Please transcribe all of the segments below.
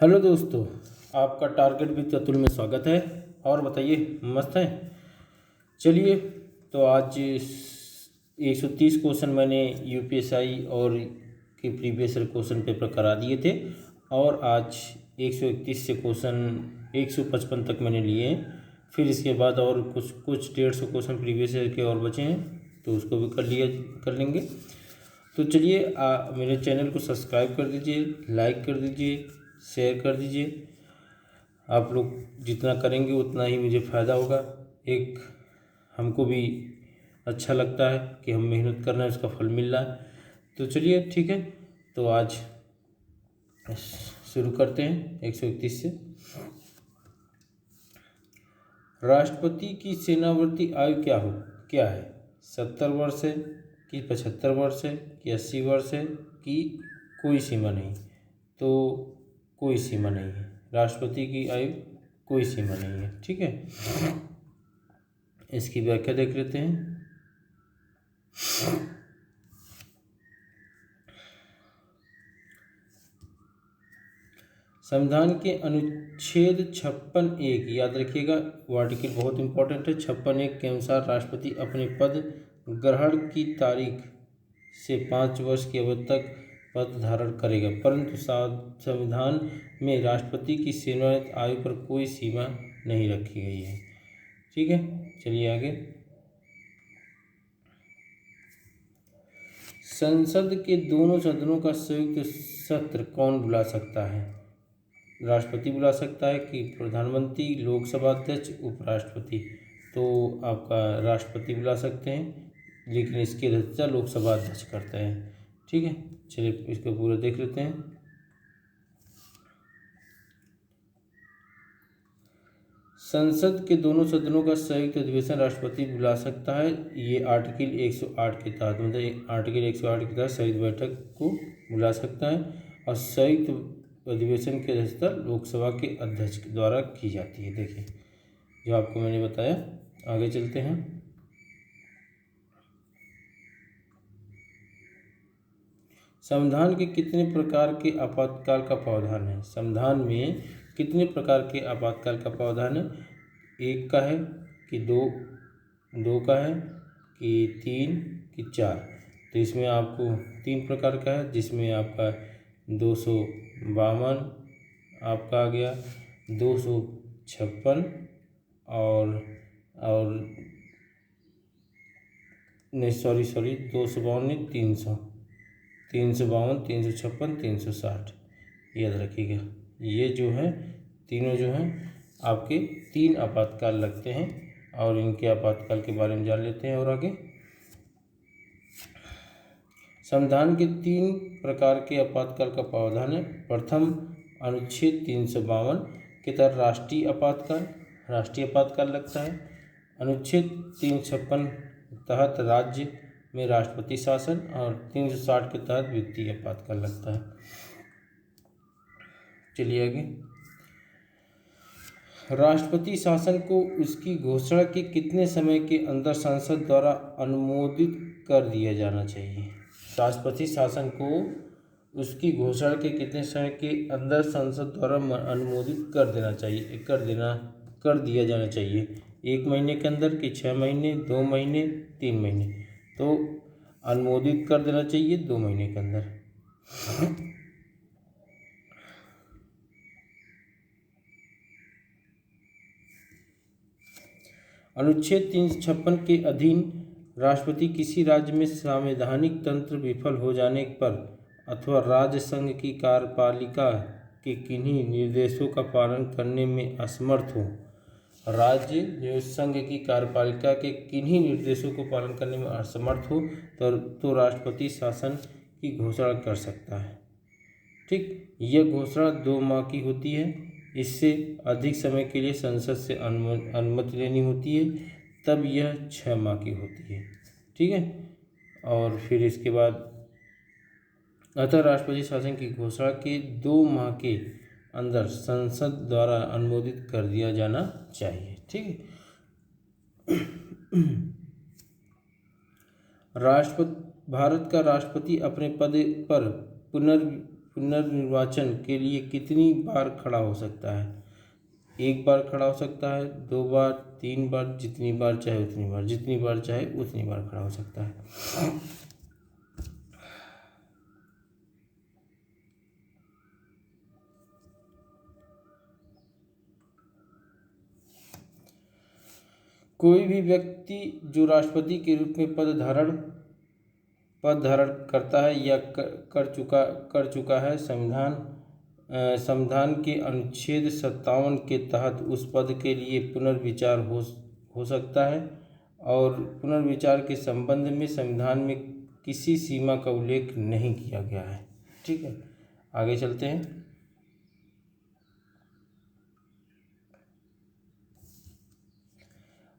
Hello दोस्तों, आपका target with Atul में स्वागत है। और बताइए, मस्त हैं? चलिए, तो आज 130 क्वेश्चन मैंने यूपीएसआई और के प्रीवियस ईयर क्वेश्चन पेपर करा दिए थे और आज 131 से क्वेश्चन 155 तक मैंने लिए हैं। फिर इसके बाद और कुछ 150 क्वेश्चन प्रीवियस ईयर के और बचे हैं, तो उसको भी कर लेंगे। तो चलिए, मेरे चैनल को सब्सक्राइब कर दीजिए, लाइक कर दीजिए, शेयर कर दीजिए। आप लोग जितना करेंगे उतना ही मुझे फ़ायदा होगा। एक हमको भी अच्छा लगता है कि हम मेहनत कर रहे हैं, उसका फल मिल रहा है। तो चलिए, ठीक है, तो आज शुरू करते हैं 131 से। राष्ट्रपति की सेवानिवृत्ति आयु क्या है? 70 वर्ष है कि 75 वर्ष है कि 80 वर्ष है कि कोई सीमा नहीं? तो कोई सीमा नहीं है। राष्ट्रपति की आयु कोई सीमा नहीं है। ठीक है, इसकी व्याख्या देख लेते हैं। संविधान के अनुच्छेद 56(1), याद रखिएगा, वो आर्टिकल बहुत इंपॉर्टेंट है। 56(1) के अनुसार राष्ट्रपति अपने पद ग्रहण की तारीख से 5 वर्ष की अवधि तक पद धारण करेगा, परंतु संविधान में राष्ट्रपति की सेवानिवृत्ति आयु पर कोई सीमा नहीं रखी गई है। ठीक है, चलिए आगे। संसद के दोनों सदनों का संयुक्त सत्र कौन बुला सकता है? राष्ट्रपति बुला सकता है कि प्रधानमंत्री, लोकसभा अध्यक्ष, उपराष्ट्रपति? तो आपका राष्ट्रपति बुला सकते हैं, लेकिन इसकी अध्यक्षता लोकसभा अध्यक्ष करते हैं। ठीक है, चलिए इसको पूरा देख लेते हैं। संसद के दोनों सदनों का संयुक्त अधिवेशन राष्ट्रपति बुला सकता है। ये आर्टिकल 108 के तहत, मतलब आर्टिकल 108 के तहत संयुक्त बैठक को बुला सकता है। और संयुक्त अधिवेशन की अध्यक्षता लोकसभा के अध्यक्ष के द्वारा की जाती है। देखिए, जो आपको मैंने बताया। आगे चलते हैं। संविधान के कितने प्रकार के आपातकाल का प्रावधान है? संविधान में कितने प्रकार के आपातकाल का प्रावधान है? 1 का है कि 2 का है कि 3 कि 4? तो इसमें आपको 3 प्रकार का है, जिसमें आपका 252 आपका आ गया, 256 और नहीं, सॉरी 252 नहीं, 352, 356, 360, याद रखिएगा। ये जो है तीनों जो हैं आपके 3 आपातकाल लगते हैं, और इनके आपातकाल के बारे में जान लेते हैं। और आगे, संविधान के 3 प्रकार के आपातकाल का प्रावधान है। प्रथम, अनुच्छेद 352 के तहत राष्ट्रीय आपातकाल लगता है। अनुच्छेद 356 तहत राज्य में राष्ट्रपति शासन, और 360 के तहत वित्तीय आपातकाल लगता है। चलिए आगे। राष्ट्रपति शासन को उसकी घोषणा के कितने समय के अंदर संसद द्वारा अनुमोदित कर दिया जाना चाहिए? राष्ट्रपति शासन को उसकी घोषणा के कितने समय के अंदर संसद द्वारा अनुमोदित कर दिया जाना चाहिए? 1 महीने के अंदर कि 6 महीने, 2 महीने, 3 महीने? तो अनुमोदित कर देना चाहिए 2 महीने के अंदर। अनुच्छेद 356 के अधीन राष्ट्रपति किसी राज्य में संवैधानिक तंत्र विफल हो जाने पर अथवा राज्य संघ की कार्यपालिका के किन्हीं निर्देशों का पालन करने में असमर्थ हो, राज्य जो संघ की कार्यपालिका के किन्हीं निर्देशों को पालन करने में असमर्थ हो, तो राष्ट्रपति शासन की घोषणा कर सकता है। ठीक, यह घोषणा 2 माह की होती है। इससे अधिक समय के लिए संसद से अनुमति लेनी होती है, तब यह 6 माह की होती है। ठीक है, और फिर इसके बाद अतः राष्ट्रपति शासन की घोषणा के 2 माह के अंदर संसद द्वारा अनुमोदित कर दिया जाना चाहिए। ठीक है। भारत का राष्ट्रपति अपने पद पर पुनर्निर्वाचन के लिए कितनी बार खड़ा हो सकता है? 1 बार खड़ा हो सकता है, 2 बार, 3 बार, जितनी बार चाहे उतनी बार, जितनी बार चाहे उतनी बार खड़ा हो सकता है। कोई भी व्यक्ति जो राष्ट्रपति के रूप में पद धारण करता है या कर चुका है, संविधान के अनुच्छेद 57 के तहत उस पद के लिए पुनर्विचार हो सकता है, और पुनर्विचार के संबंध में संविधान में किसी सीमा का उल्लेख नहीं किया गया है। ठीक है, आगे चलते हैं।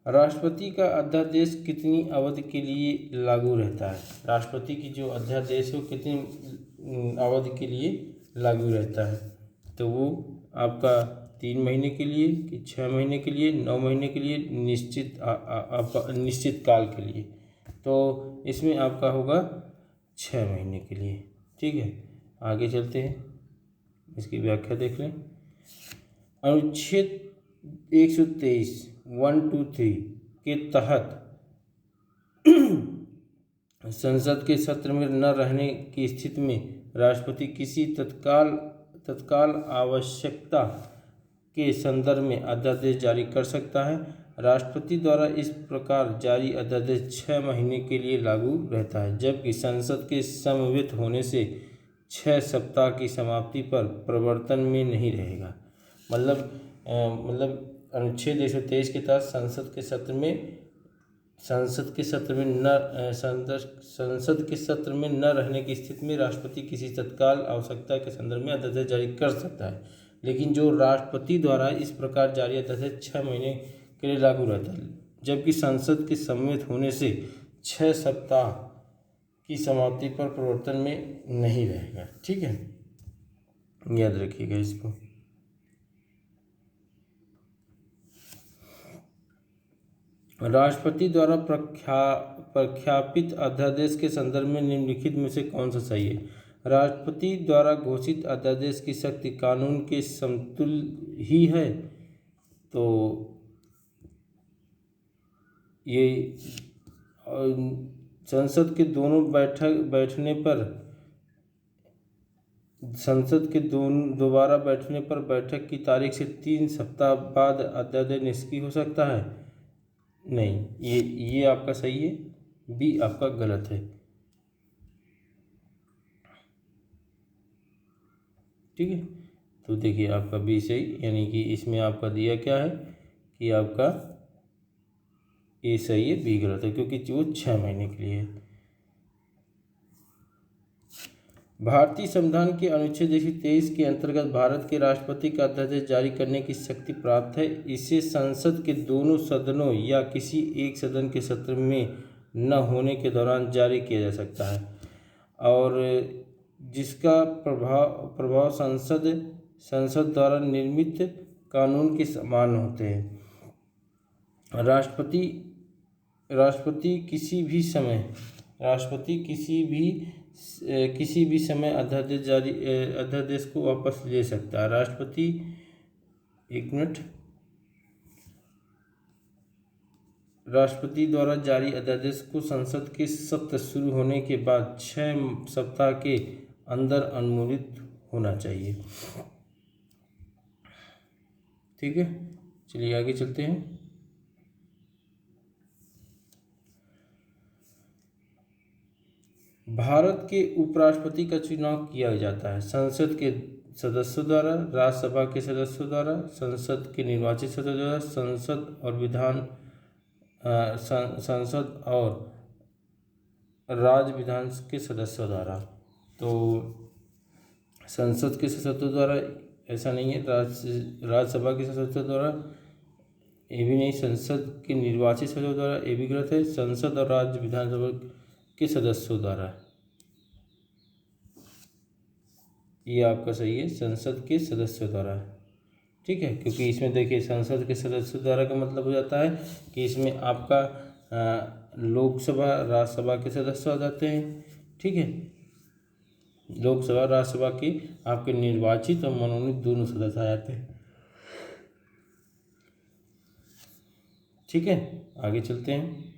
राष्ट्रपति का अध्यादेश कितनी अवधि के लिए लागू रहता है? राष्ट्रपति की जो अध्यादेश है वो कितनी अवधि के लिए लागू रहता है? तो वो आपका 3 महीने के लिए कि 6 महीने के लिए, 9 महीने के लिए, निश्चित काल के लिए। तो इसमें आपका होगा 6 महीने के लिए। ठीक है, आगे चलते हैं, इसकी व्याख्या देख लें। अनुच्छेद 123 1, 2, 3 के तहत संसद के सत्र में न रहने की स्थिति में राष्ट्रपति किसी तत्काल आवश्यकता के संदर्भ में अध्यादेश जारी कर सकता है। राष्ट्रपति द्वारा इस प्रकार जारी अध्यादेश 6 महीने के लिए लागू रहता है, जबकि संसद के समवेत होने से 6 सप्ताह की समाप्ति पर प्रवर्तन में नहीं रहेगा। मतलब अनुच्छेद 123 के तहत संसद के सत्र में न रहने की स्थिति में राष्ट्रपति किसी तत्काल आवश्यकता के संदर्भ में अध्यादेश जारी कर सकता है, लेकिन जो राष्ट्रपति द्वारा इस प्रकार जारी अध्यादेश 6 महीने के लिए लागू रहता है, जबकि संसद के सम्मिलित होने से 6 सप्ताह की समाप्ति पर प्रवर्तन में नहीं रहेगा। ठीक है, याद रखिएगा इसको। राष्ट्रपति द्वारा प्रख्यापित अध्यादेश के संदर्भ में निम्नलिखित में से कौन सा सही है? राष्ट्रपति द्वारा घोषित अध्यादेश की शक्ति कानून के समतुल्य ही है। तो ये संसद के दोबारा बैठने पर बैठक की तारीख से 3 सप्ताह बाद अध्यादेश निष्क्रिय हो सकता है? नहीं, ये आपका सही है, बी आपका गलत है। ठीक है, तो देखिए आपका बी सही, यानी कि इसमें आपका दिया क्या है कि आपका ए सही है, बी गलत है, क्योंकि वो 6 महीने के लिए है। भारतीय संविधान के अनुच्छेद 123 के अंतर्गत भारत के राष्ट्रपति का अध्यादेश जारी करने की शक्ति प्राप्त है। इसे संसद के दोनों सदनों या किसी एक सदन के सत्र में न होने के दौरान जारी किया जा सकता है, और जिसका प्रभाव संसद द्वारा निर्मित कानून के समान होते हैं। राष्ट्रपति किसी भी समय अध्यादेश को वापस ले सकता है। राष्ट्रपति द्वारा जारी अध्यादेश को संसद के सत्र शुरू होने के बाद 6 सप्ताह के अंदर अनुमोदित होना चाहिए। ठीक है, चलिए आगे चलते हैं। भारत के उपराष्ट्रपति का चुनाव किया जाता है संसद के सदस्यों द्वारा, राज्यसभा के सदस्यों द्वारा, संसद के निर्वाचित सदस्यों द्वारा, संसद और राज्य विधान के सदस्यों द्वारा। तो संसद के सदस्यों द्वारा ऐसा नहीं है, राज्यसभा के सदस्यों द्वारा ये भी नहीं, संसद के निर्वाचित सदस्यों द्वारा ये भी गलत है, संसद और राज्य विधानसभा के सदस्यों द्वारा, ये आपका सही है, संसद के सदस्यों द्वारा। ठीक है, क्योंकि इसमें देखिए संसद के सदस्यों द्वारा का मतलब हो जाता है कि इसमें आपका लोकसभा राज्यसभा के सदस्य आ जाते हैं। ठीक है, लोकसभा राज्यसभा के आपके निर्वाचित और मनोनीत दोनों सदस्य आ जाते हैं। ठीक है, आगे चलते हैं।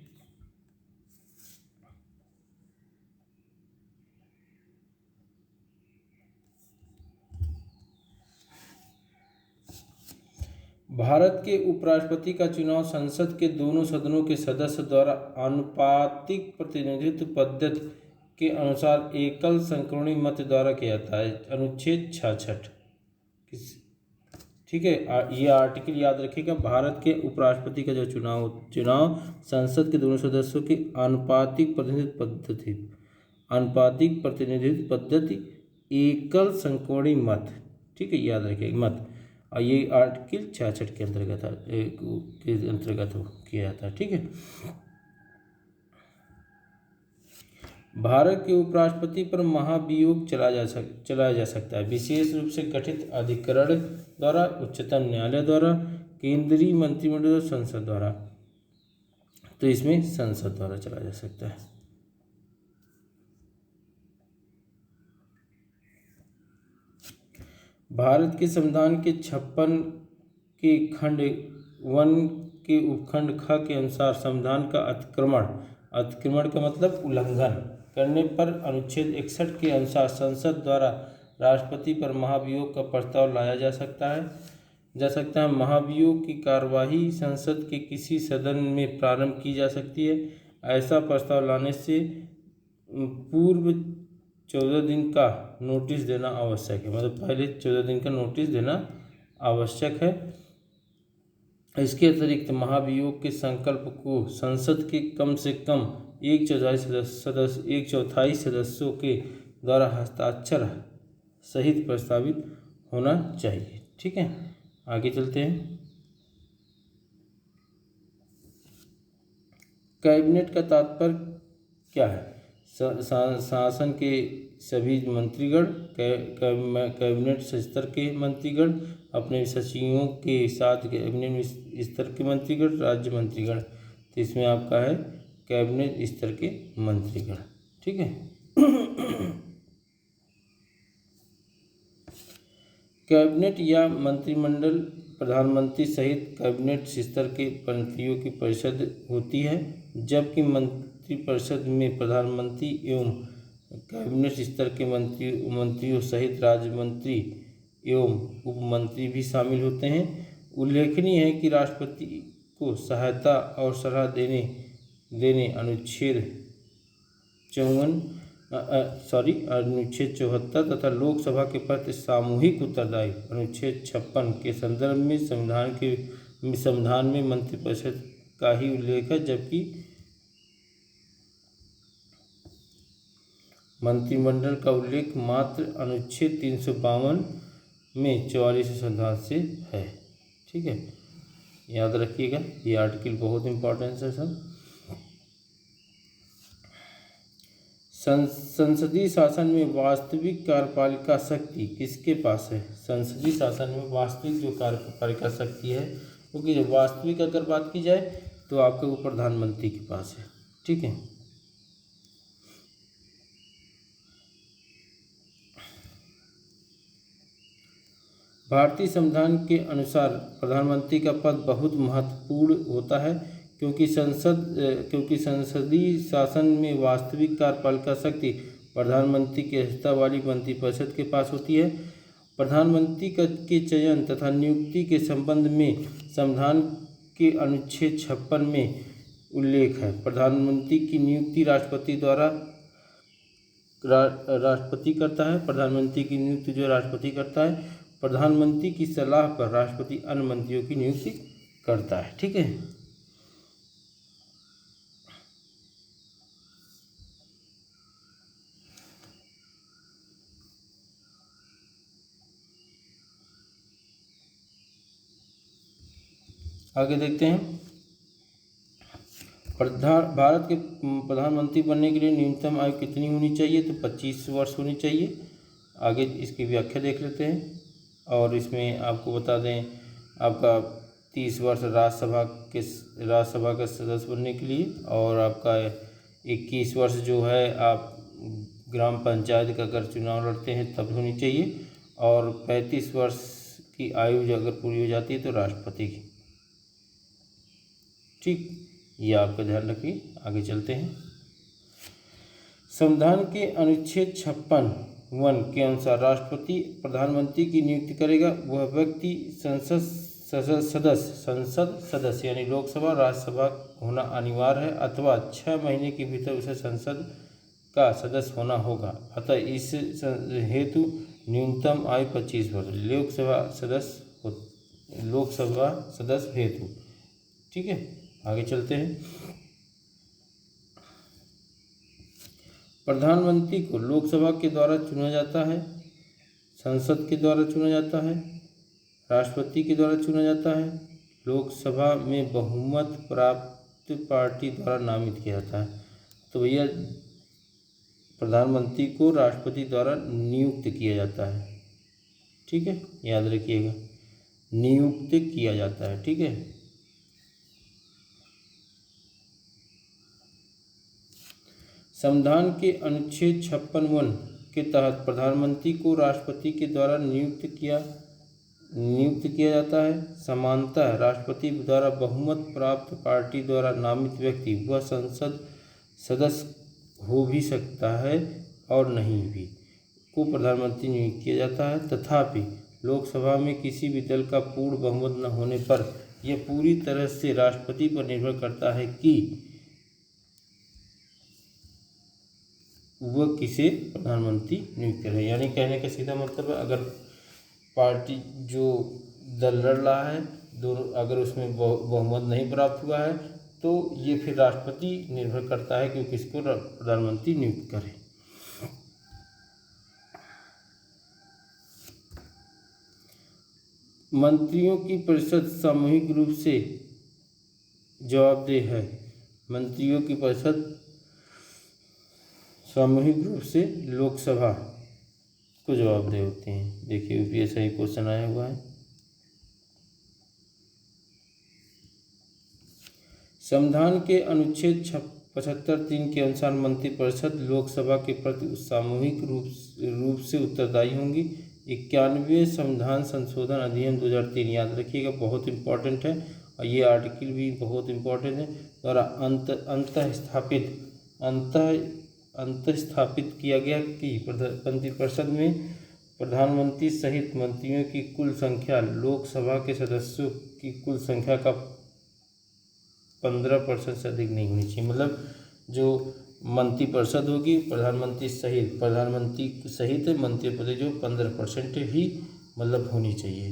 भारत के उपराष्ट्रपति का चुनाव संसद के दोनों सदनों के सदस्य द्वारा आनुपातिक प्रतिनिधित्व पद्धति के अनुसार एकल संक्रमणी मत द्वारा किया जाता है। अनुच्छेद 66। ठीक है, ये आर्टिकल याद रखिएगा। भारत के उपराष्ट्रपति का जो चुनाव संसद के दोनों सदस्यों की आनुपातिक प्रतिनिधित्व पद्धति एकल संक्रमणी मत, ठीक है, याद रखिएगा मत। और ये आर्टिकल 66 के अंतर्गत किया जाता है। ठीक है, भारत के उपराष्ट्रपति पर महाभियोग चलाया जा सकता है विशेष रूप से गठित अधिकरण द्वारा, उच्चतम न्यायालय द्वारा, केंद्रीय मंत्रिमंडल और संसद द्वारा। तो इसमें संसद द्वारा चलाया जा सकता है। भारत के संविधान के 56 के खंड 1 के उपखंड ख के अनुसार संविधान का अतिक्रमण का मतलब उल्लंघन करने पर अनुच्छेद 61 के अनुसार संसद द्वारा राष्ट्रपति पर महाभियोग का प्रस्ताव लाया जा सकता है। महाभियोग की कार्यवाही संसद के किसी सदन में प्रारंभ की जा सकती है। ऐसा प्रस्ताव लाने से पूर्व 14 दिन का नोटिस देना आवश्यक है, मतलब पहले 14 दिन का नोटिस देना आवश्यक है। इसके अतिरिक्त महाभियोग के संकल्प को संसद के कम से कम 1/4 सदस्यों के द्वारा हस्ताक्षर सहित प्रस्तावित होना चाहिए। ठीक है, आगे चलते हैं। कैबिनेट का तात्पर्य क्या है? शासन के सभी मंत्रीगण, कैबिनेट स्तर के मंत्रीगण, अपने सचिवों के साथ कैबिनेट स्तर के मंत्रीगण, राज्य मंत्रीगण। तो इसमें आपका है कैबिनेट स्तर के मंत्रीगण। ठीक है, कैबिनेट या मंत्रिमंडल प्रधानमंत्री सहित कैबिनेट स्तर के मंत्रियों की परिषद होती है, जबकि मंत्रिपरिषद में प्रधानमंत्री एवं कैबिनेट स्तर के मंत्रियों सहित राज्य मंत्री एवं उपमंत्री भी शामिल होते हैं। उल्लेखनीय है कि राष्ट्रपति को सहायता और सलाह देने अनुच्छेद 74 तथा लोकसभा के प्रति सामूहिक उत्तरदायित्व अनुच्छेद 56 के संदर्भ में संविधान में मंत्रिपरिषद का ही उल्लेख है, जबकि मंत्रिमंडल का उल्लेख मात्र अनुच्छेद 352 में 44 संविधान से है। ठीक है, याद रखिएगा, ये आर्टिकल बहुत इंपॉर्टेंट है सब। संसदीय शासन में वास्तविक कार्यपालिका शक्ति किसके पास है? संसदीय शासन में वास्तविक जो कार्यपालिका शक्ति है, क्योंकि जब वास्तविक अगर बात की जाए तो आपके वो प्रधानमंत्री के पास है। ठीक है, भारतीय संविधान के अनुसार प्रधानमंत्री का पद बहुत महत्वपूर्ण होता है, क्योंकि संसदीय शासन में वास्तविक कार्यपालिका शक्ति प्रधानमंत्री की अध्यक्षता वाली मंत्रिपरिषद के पास होती है। प्रधानमंत्री के चयन तथा नियुक्ति के संबंध में संविधान के अनुच्छेद 56 में उल्लेख है। प्रधानमंत्री की नियुक्ति राष्ट्रपति करता है। प्रधानमंत्री की नियुक्ति जो राष्ट्रपति करता है, प्रधानमंत्री की सलाह पर राष्ट्रपति अन्य मंत्रियों की नियुक्ति करता है। ठीक है, आगे देखते हैं। भारत के प्रधानमंत्री बनने के लिए न्यूनतम आयु कितनी होनी चाहिए? तो 25 वर्ष होनी चाहिए। आगे इसकी व्याख्या देख लेते हैं। और इसमें आपको बता दें, आपका 30 वर्ष राज्यसभा का सदस्य बनने के लिए, और आपका 21 वर्ष जो है आप ग्राम पंचायत का अगर चुनाव लड़ते हैं तब होनी चाहिए, और 35 वर्ष की आयु अगर पूरी हो जाती है तो राष्ट्रपति की। ठीक, ये आपका ध्यान रखिए। आगे चलते हैं। संविधान के अनुच्छेद 56(1) के अनुसार राष्ट्रपति प्रधानमंत्री की नियुक्ति करेगा। वह व्यक्ति संसद सदस्य यानी लोकसभा राज्यसभा होना अनिवार्य है, अथवा 6 महीने के भीतर उसे संसद का सदस्य होना होगा। अतः इस हेतु न्यूनतम आयु 25 वर्ष लोकसभा सदस्य हेतु। ठीक है, आगे चलते हैं। प्रधानमंत्री को लोकसभा के द्वारा चुना जाता है, संसद के द्वारा चुना जाता है, राष्ट्रपति के द्वारा चुना जाता है, लोकसभा में बहुमत प्राप्त पार्टी द्वारा नामित किया जाता है। तो भैया प्रधानमंत्री को राष्ट्रपति द्वारा नियुक्त किया जाता है। ठीक है, याद रखिएगा, नियुक्त किया जाता है। ठीक है, संविधान के अनुच्छेद 56(1) के तहत प्रधानमंत्री को राष्ट्रपति के द्वारा नियुक्त किया जाता है। समानतः राष्ट्रपति द्वारा बहुमत प्राप्त पार्टी द्वारा नामित व्यक्ति वह संसद सदस्य हो भी सकता है और नहीं भी को प्रधानमंत्री नियुक्त किया जाता है। तथापि लोकसभा में किसी भी दल का पूर्ण बहुमत न होने पर यह पूरी तरह से राष्ट्रपति पर निर्भर करता है कि वह किसे प्रधानमंत्री नियुक्त करे। यानी कहने का सीधा मतलब है, अगर पार्टी जो दल लड़ रहा है दोनों, अगर उसमें बहुमत नहीं प्राप्त हुआ है तो ये फिर राष्ट्रपति निर्भर करता है कि किसको प्रधानमंत्री नियुक्त करे। मंत्रियों की परिषद सामूहिक रूप से जवाबदेह है। मंत्रियों की परिषद सामूहिक रूप से लोकसभा को जवाबदेह होते हैं। देखिए यूपीएससी क्वेश्चन आया हुआ है। संविधान के अनुच्छेद 75(3) के अनुसार मंत्रिपरिषद लोकसभा के प्रति सामूहिक रूप से उत्तरदायी होंगी। 91वें संविधान संशोधन अधिनियम 2003 याद रखिएगा, बहुत इंपॉर्टेंट है, और ये आर्टिकल भी बहुत इंपॉर्टेंट है। द्वारा अंत स्थापित किया गया कि मंत्रिपरिषद में प्रधानमंत्री सहित मंत्रियों की कुल संख्या लोकसभा के सदस्यों की कुल संख्या का 15% से अधिक नहीं होनी चाहिए। मतलब जो मंत्रिपरिषद होगी प्रधानमंत्री सहित मंत्रिपद जो 15% ही मतलब होनी चाहिए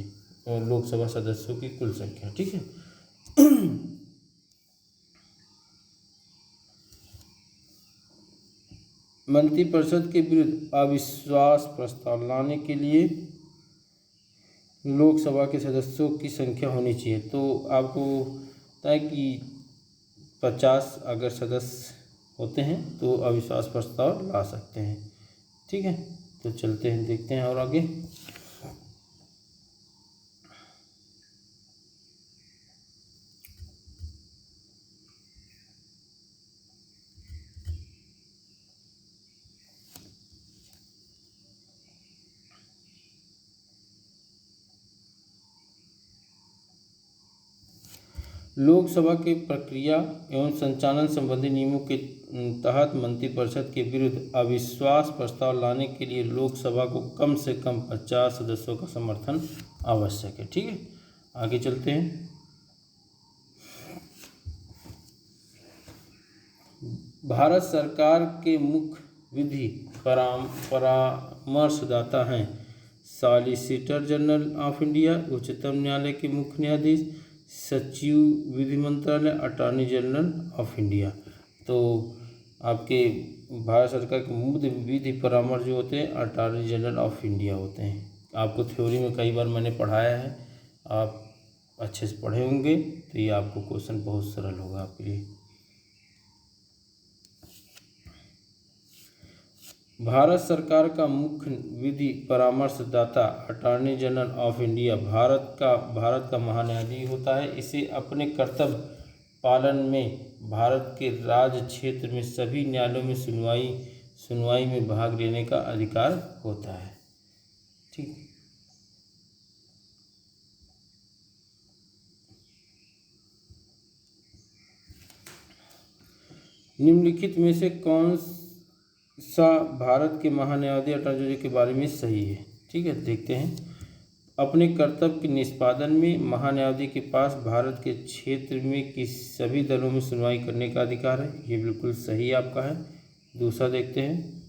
लोकसभा सदस्यों की कुल संख्या। ठीक है, मंत्रिपरिषद के विरुद्ध अविश्वास प्रस्ताव लाने के लिए लोकसभा के सदस्यों की संख्या होनी चाहिए। तो आपको पता है कि 50 अगर सदस्य होते हैं तो अविश्वास प्रस्ताव ला सकते हैं। ठीक है, तो चलते हैं, देखते हैं और आगे। लोकसभा के प्रक्रिया एवं संचालन संबंधी नियमों के तहत मंत्रिपरिषद के विरुद्ध अविश्वास प्रस्ताव लाने के लिए लोकसभा को कम से कम 50 सदस्यों का समर्थन आवश्यक है। ठीक है, आगे चलते हैं। भारत सरकार के मुख्य विधि परामर्शदाता हैं सॉलिसिटर जनरल ऑफ इंडिया, उच्चतम न्यायालय के मुख्य न्यायाधीश, सचिव विधि मंत्रालय, अटॉर्नी जनरल ऑफ इंडिया। तो आपके भारत सरकार के मुख्य विधि परामर्श जो होते हैं अटॉर्नी जनरल ऑफ इंडिया होते हैं। आपको थ्योरी में कई बार मैंने पढ़ाया है, आप अच्छे से पढ़े होंगे तो ये आपको क्वेश्चन बहुत सरल होगा आपके लिए। भारत सरकार का मुख्य विधि परामर्शदाता attorney general of India Bharat का महान्यायाधीश होता है। इसे अपने कर्तव्य पालन में भारत के राज्य क्षेत्र में सभी न्यायालयों में सुनवाई में भाग लेने का अधिकार होता है। ठीक। निम्नलिखित में से कौन सा भारत के महान्यायाधीश अटल जोशी के बारे में सही है? ठीक है, देखते हैं। अपने कर्तव्य के निष्पादन में महान्यायाधीश के पास भारत के क्षेत्र में किसी सभी दलों में सुनवाई करने का अधिकार है। ये बिल्कुल सही आपका है। दूसरा देखते हैं।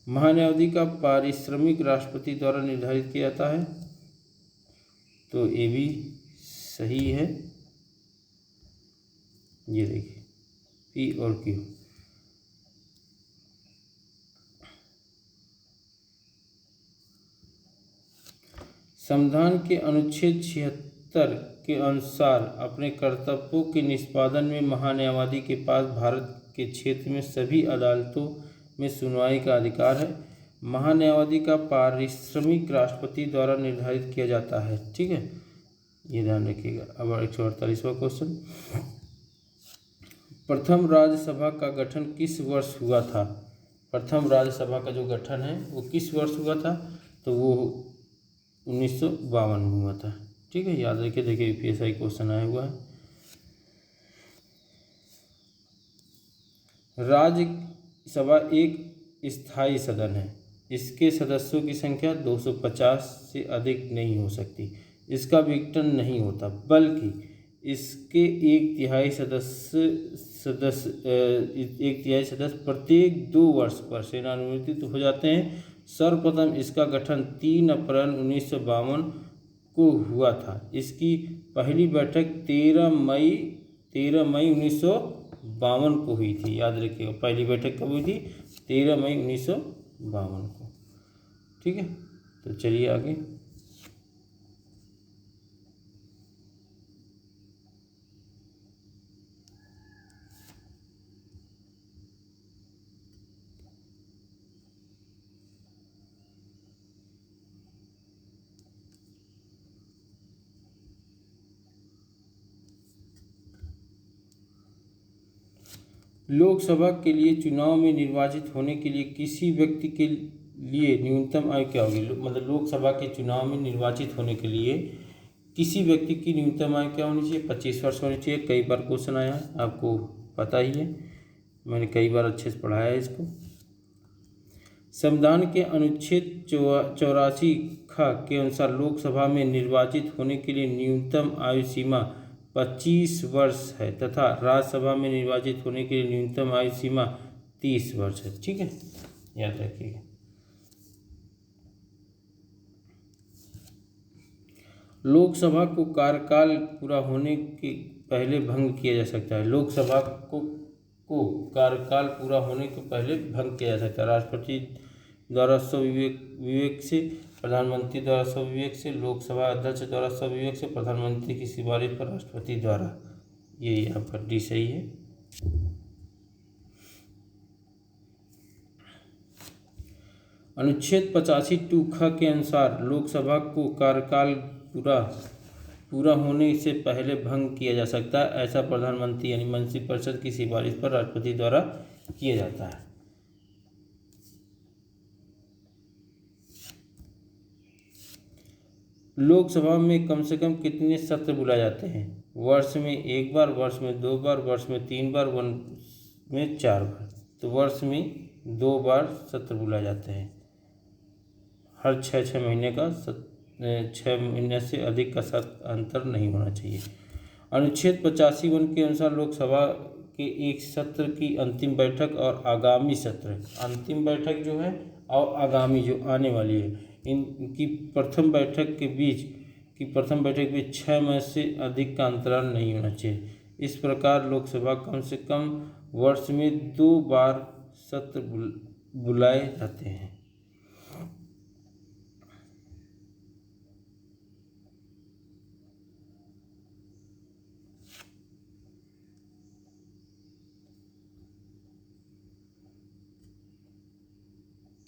महान्यायाधीश का पारिश्रमिक राष्ट्रपति द्वारा निर्धारित किया जाता है, तो ये भी सही है। ये देखिए पी और क्यू। संविधान के अनुच्छेद 76 के अनुसार अपने कर्तव्यों के निष्पादन में महान्यायाधीश के पास भारत के क्षेत्र में सभी अदालतों में सुनवाई का अधिकार है। महान्यायाधीश का पारिश्रमिक राष्ट्रपति द्वारा निर्धारित किया जाता है। ठीक है, ये ध्यान रखिएगा। अब 148वां क्वेश्चन। प्रथम राज्यसभा का गठन किस वर्ष हुआ था? प्रथम राज्यसभा का जो गठन है वो किस वर्ष हुआ था? तो वो 1952 में हुआ था। ठीक है, याद रखिए। देखिए यूपीएससी क्वेश्चन आया हुआ है। राज्यसभा एक स्थायी सदन है। इसके सदस्यों की संख्या 250 से अधिक नहीं हो सकती। इसका विघटन नहीं होता, बल्कि इसके एक तिहाई सदस्य प्रत्येक 2 वर्ष पर सेवानिवृत्त हो जाते हैं। सर्वप्रथम इसका गठन 3 अप्रैल 1952 को हुआ था। इसकी पहली बैठक 13 मई 1952 को हुई थी। याद रखिएगा, पहली बैठक कब हुई थी? 13 मई 1952 को। ठीक है, तो चलिए आगे। लोकसभा के लिए चुनाव में निर्वाचित होने के लिए किसी व्यक्ति के लिए न्यूनतम आयु क्या होगी? मतलब लोकसभा के चुनाव में निर्वाचित होने के लिए किसी व्यक्ति की न्यूनतम आयु क्या होनी चाहिए? 25 वर्ष होनी चाहिए। कई बार क्वेश्चन आया है, आपको पता ही है, मैंने कई बार अच्छे से पढ़ाया है इसको। संविधान के अनुच्छेद 84 ख के अनुसार लोकसभा में निर्वाचित होने के लिए न्यूनतम आयु सीमा 25 वर्ष है तथा राज्यसभा में निर्वाचित होने के लिए न्यूनतम आयु सीमा 30 वर्ष है। ठीक है, याद रखिएगा। लोकसभा को कार्यकाल पूरा होने के पहले भंग किया जा सकता है। लोकसभा को कार्यकाल पूरा होने के पहले भंग किया जा सकता है। राष्ट्रपति द्वारा स्वविवेक से, प्रधानमंत्री द्वारा स्वविवेक से, लोकसभा अध्यक्ष द्वारा स्वविवेक से, प्रधानमंत्री की सिफारिश पर राष्ट्रपति द्वारा। ये आपका डी सही है। अनुच्छेद 85 ख के अनुसार लोकसभा को कार्यकाल पूरा होने से पहले भंग किया जा सकता है। ऐसा प्रधानमंत्री यानी मंत्रिपरिषद की सिफारिश पर राष्ट्रपति द्वारा किया जाता है। लोकसभा में कम से कम कितने सत्र बुलाए जाते हैं? वर्ष में 1 बार, वर्ष में 2 बार, वर्ष में 3 बार, वर्ष में 4 बार। तो वर्ष में 2 बार सत्र बुलाए जाते हैं। हर 6 महीने का 6 महीने से अधिक का अंतर नहीं होना चाहिए। अनुच्छेद 85 के अनुसार लोकसभा के एक सत्र की अंतिम बैठक और आगामी सत्र, अंतिम बैठक जो है और आगामी जो आने वाली है, इनकी प्रथम बैठक के बीच 6 माह से अधिक का अंतराल नहीं होना चाहिए। इस प्रकार लोकसभा कम से कम वर्ष में 2 बार सत्र बुलाए जाते हैं।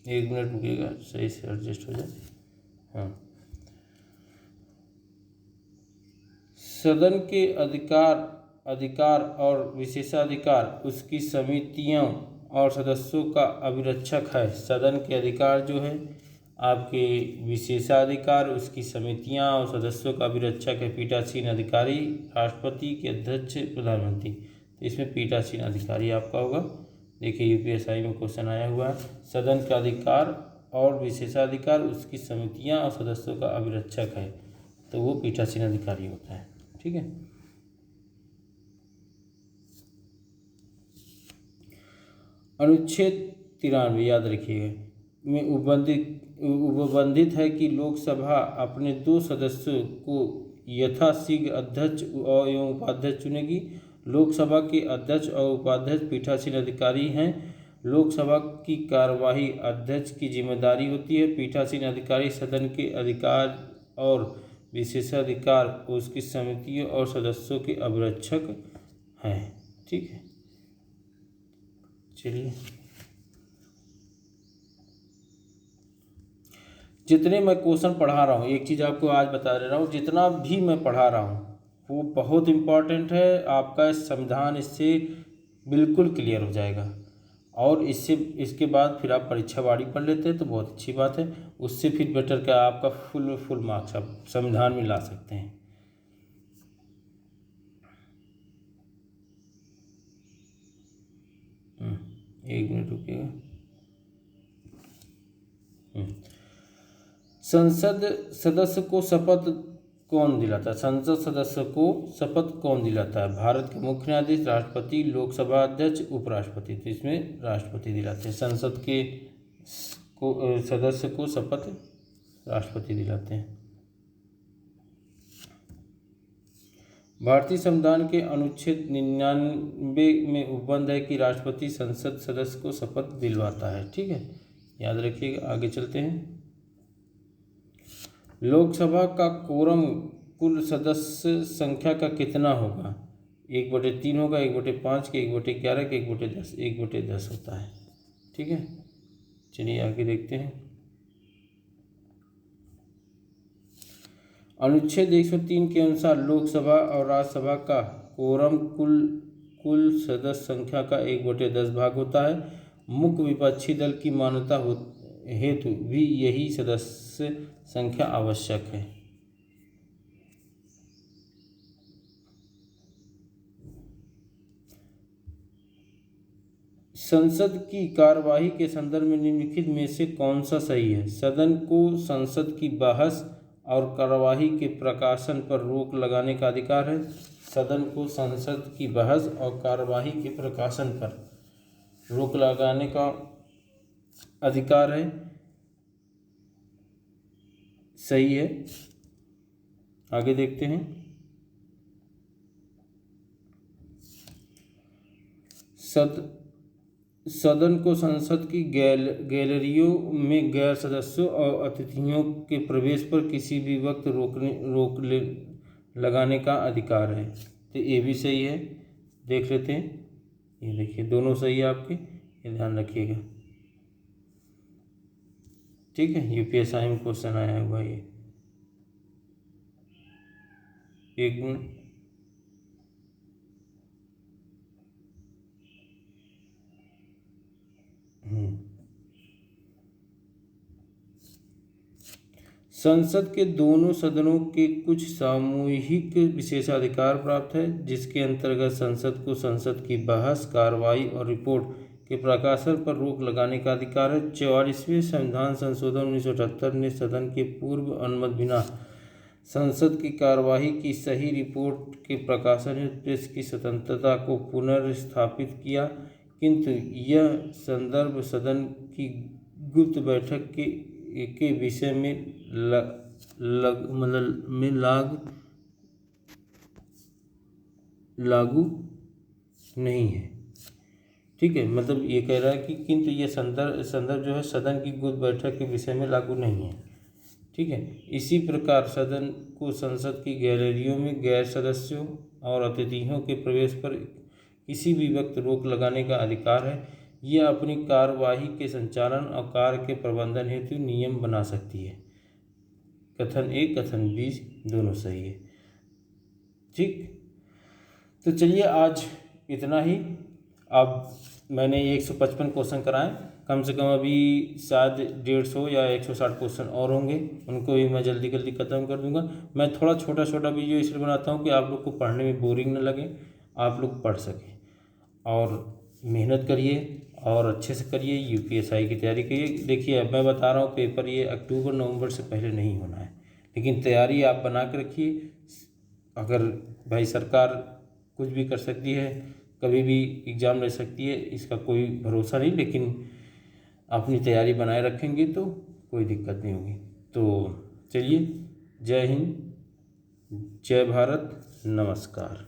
एक मिनट रुकिएगा, सही से एडजस्ट हो जाए। हाँ, सदन के अधिकार अधिकार और विशेषाधिकार उसकी समितियों और सदस्यों का अभिरक्षक है। सदन के अधिकार जो है आपके विशेषाधिकार उसकी समितियां और सदस्यों का अभिरक्षक है पीठासीन अधिकारी, राष्ट्रपति के अध्यक्ष, प्रधानमंत्री। तो इसमें पीठासीन अधिकारी आपका होगा। देखिए यूपीएसआई में क्वेश्चन आया हुआ है, सदन का अधिकार और विशेषाधिकार उसकी समितियां और सदस्यों का अभिरक्षक है, तो वो पीठासीन अधिकारी होता है। ठीक है। अनुच्छेद 93 याद रखिएगा में उपबंधित है कि लोकसभा अपने 2 सदस्यों को यथाशीघ्र अध्यक्ष एवं उपाध्यक्ष चुनेगी। लोकसभा के अध्यक्ष और उपाध्यक्ष पीठासीन अधिकारी हैं। लोकसभा की कार्यवाही अध्यक्ष की जिम्मेदारी होती है। पीठासीन अधिकारी सदन के अधिकार और विशेषाधिकार उसकी समितियों और सदस्यों के अभिरक्षक हैं। ठीक है, चलिए जितने मैं क्वेश्चन पढ़ा रहा हूँ, एक चीज़ आपको आज बता दे रहा हूँ, जितना भी मैं पढ़ा रहा हूँ वो बहुत इम्पॉर्टेंट है। आपका संविधान इससे बिल्कुल क्लियर हो जाएगा और इसके बाद फिर आप परीक्षा बाड़ी पढ़ लेते हैं तो बहुत अच्छी बात है। उससे फिर बेटर क्या आपका फुल मार्क्स आप संविधान में ला सकते हैं। एक मिनट रुकिएगा। संसद सदस्य को शपथ कौन दिलाता है? संसद सदस्य को शपथ कौन दिलाता है? भारत के मुख्य न्यायाधीश, राष्ट्रपति, लोकसभा अध्यक्ष, उपराष्ट्रपति। तो इसमें राष्ट्रपति दिलाते हैं। संसद के सदस्य को शपथ राष्ट्रपति दिलाते हैं। भारतीय संविधान के अनुच्छेद 99 में उपबंध है कि राष्ट्रपति संसद सदस्य को शपथ दिलवाता है। ठीक है, याद रखिएगा। आगे चलते हैं। लोकसभा का कोरम कुल सदस्य संख्या का कितना होगा? 1/3 होगा, 1/5 के, 1/11 के, 1/10, 1/10 होता है। ठीक है, चलिए आगे देखते हैं। अनुच्छेद 103 के अनुसार लोकसभा और राज्यसभा का कोरम कुल सदस्य संख्या का 1/10 भाग होता है। मुख्य विपक्षी दल की मान्यता हेतु भी यही सदस्य संख्या आवश्यक है। संसद की कार्यवाही के संदर्भ में निम्नलिखित में से कौन सा सही है? सदन को संसद की बहस और कार्यवाही के प्रकाशन पर रोक लगाने का अधिकार है। सदन को संसद की बहस और कार्यवाही के प्रकाशन पर रोक लगाने का अधिकार है। सही है। आगे देखते हैं। सदन को संसद की गैलरियों में गैर सदस्यों और अतिथियों के प्रवेश पर किसी भी वक्त रोक लगाने का अधिकार है। तो ये भी सही है। देख लेते हैं। ये देखिए दोनों सही है आपके, ये ध्यान रखिएगा। ठीक है, यूपीएसआई में क्वेश्चन आया हुआ ये। एक मिनट। संसद के दोनों सदनों के कुछ सामूहिक विशेषाधिकार प्राप्त है, जिसके अंतर्गत संसद को संसद की बहस, कार्रवाई और रिपोर्ट के प्रकाशन पर रोक लगाने का अधिकार है। 44वें संविधान संशोधन 1978 ने सदन के पूर्व अनुमति बिना संसद की कार्यवाही की सही रिपोर्ट के प्रकाशन हेतु प्रेस की स्वतंत्रता को पुनर्स्थापित किया, किंतु यह संदर्भ सदन की गुप्त बैठक के विषय में लागू नहीं है। ठीक है, मतलब ये कह रहा है कि किंतु ये संदर्भ जो है सदन की गुप्त बैठक के विषय में लागू नहीं है। ठीक है, इसी प्रकार सदन को संसद की गैलरियों में गैर सदस्यों और अतिथियों के प्रवेश पर किसी भी वक्त रोक लगाने का अधिकार है। यह अपनी कार्यवाही के संचालन और कार्य के प्रबंधन हेतु नियम बना सकती है। कथन 1 कथन 20 दोनों सही है। ठीक, तो चलिए आज इतना ही। अब मैंने 155 क्वेश्चन कराए, कम से कम अभी शायद 150 या 160 क्वेश्चन और होंगे, उनको भी मैं जल्दी जल्दी ख़त्म कर दूंगा। मैं थोड़ा छोटा छोटा वीडियो इसलिए बनाता हूँ कि आप लोग को पढ़ने में बोरिंग न लगे, आप लोग पढ़ सकें। और मेहनत करिए और अच्छे से करिए, यूपीएससी की तैयारी करिए। देखिए अब मैं बता रहा हूँ पेपर ये अक्टूबर नवंबर से पहले नहीं होना है, लेकिन तैयारी आप बना के रखिए। अगर भाई सरकार कुछ भी कर सकती है, कभी भी एग्ज़ाम ले सकती है, इसका कोई भरोसा नहीं, लेकिन अपनी तैयारी बनाए रखेंगे तो कोई दिक्कत नहीं होगी। तो चलिए, जय हिंद, जय भारत, नमस्कार।